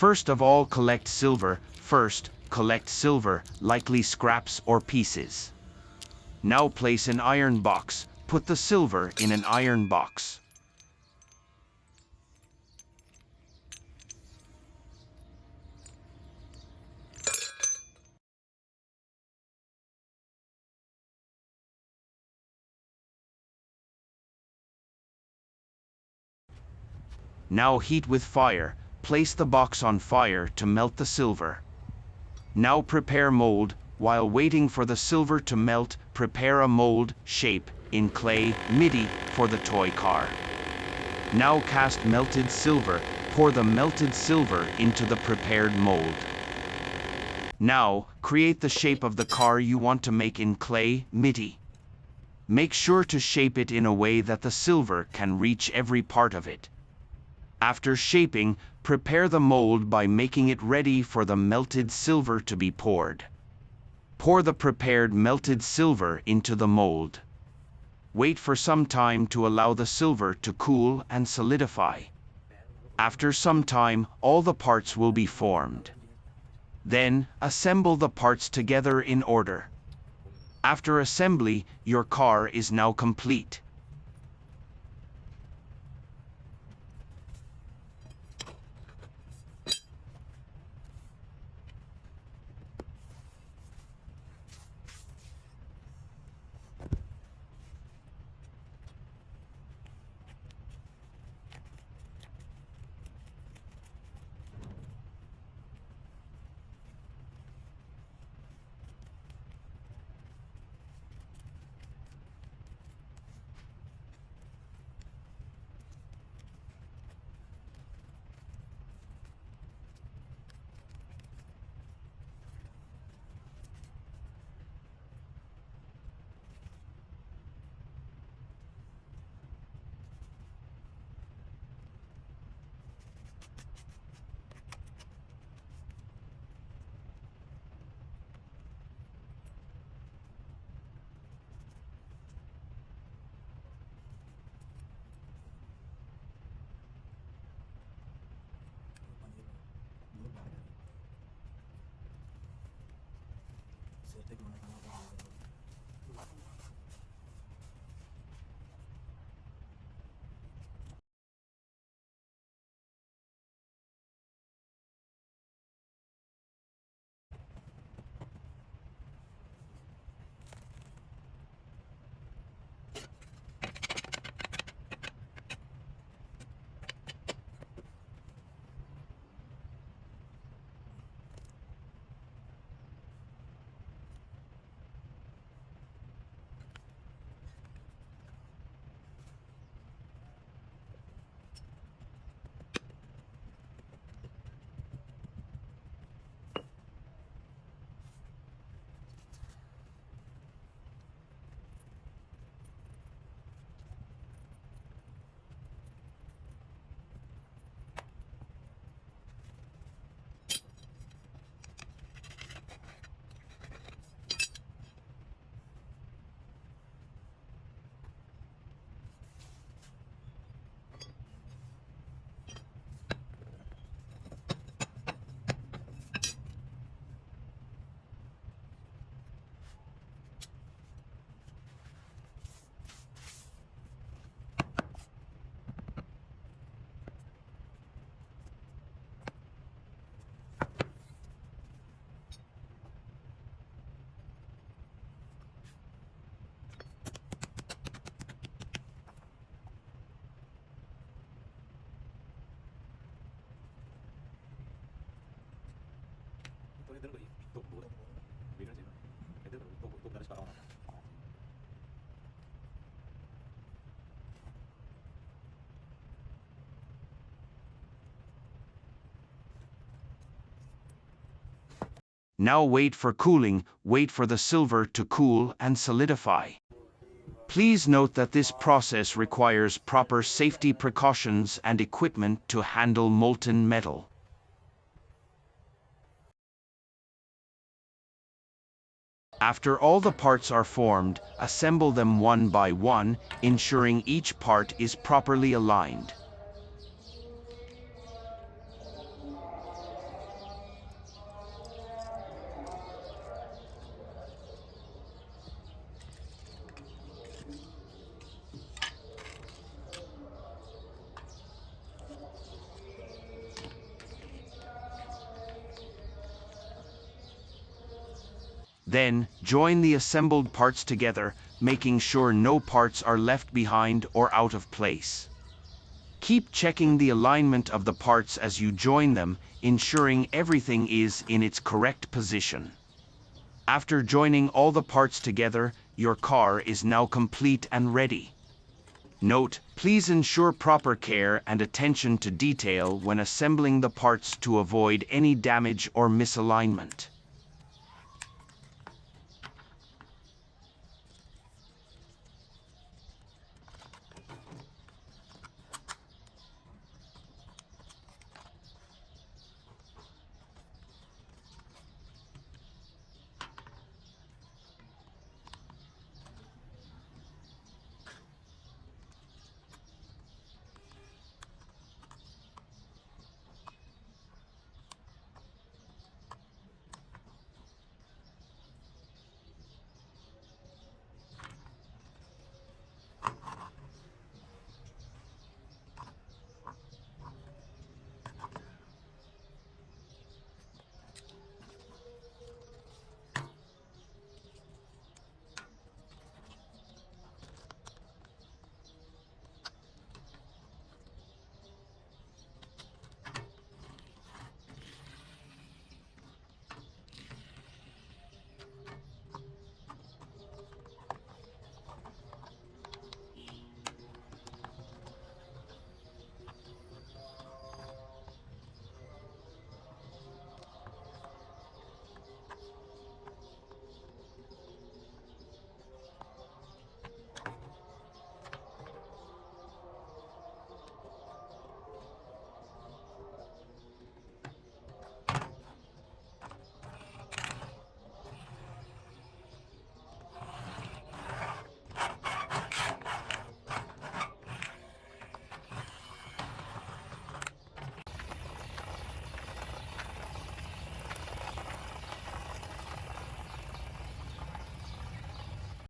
First of all, collect silver. First, collect silver, likely scraps or pieces. Now place an iron box. Put the silver in an iron box. Now heat with fire. Place the box on fire to melt the silver. Now prepare mold. While waiting for the silver to melt, prepare a mold shape in clay midi for the toy car. Now cast melted silver. Pour the melted silver into the prepared mold. Now, create the shape of the car you want to make in clay midi. Make sure to shape it in a way that the silver can reach every part of it. After shaping, prepare the mold by making it ready for the melted silver to be poured. Pour the prepared melted silver into the mold. Wait for some time to allow the silver to cool and solidify. After some time, all the parts will be formed. Then, assemble the parts together in order. After assembly, your car is now complete. Now wait for cooling. Wait for the silver to cool and solidify. Please note that this process requires proper safety precautions and equipment to handle molten metal. After all the parts are formed, assemble them one by one, ensuring each part is properly aligned. Then, join the assembled parts together, making sure no parts are left behind or out of place. Keep checking the alignment of the parts as you join them, ensuring everything is in its correct position. After joining all the parts together, your car is now complete and ready. Note, please ensure proper care and attention to detail when assembling the parts to avoid any damage or misalignment.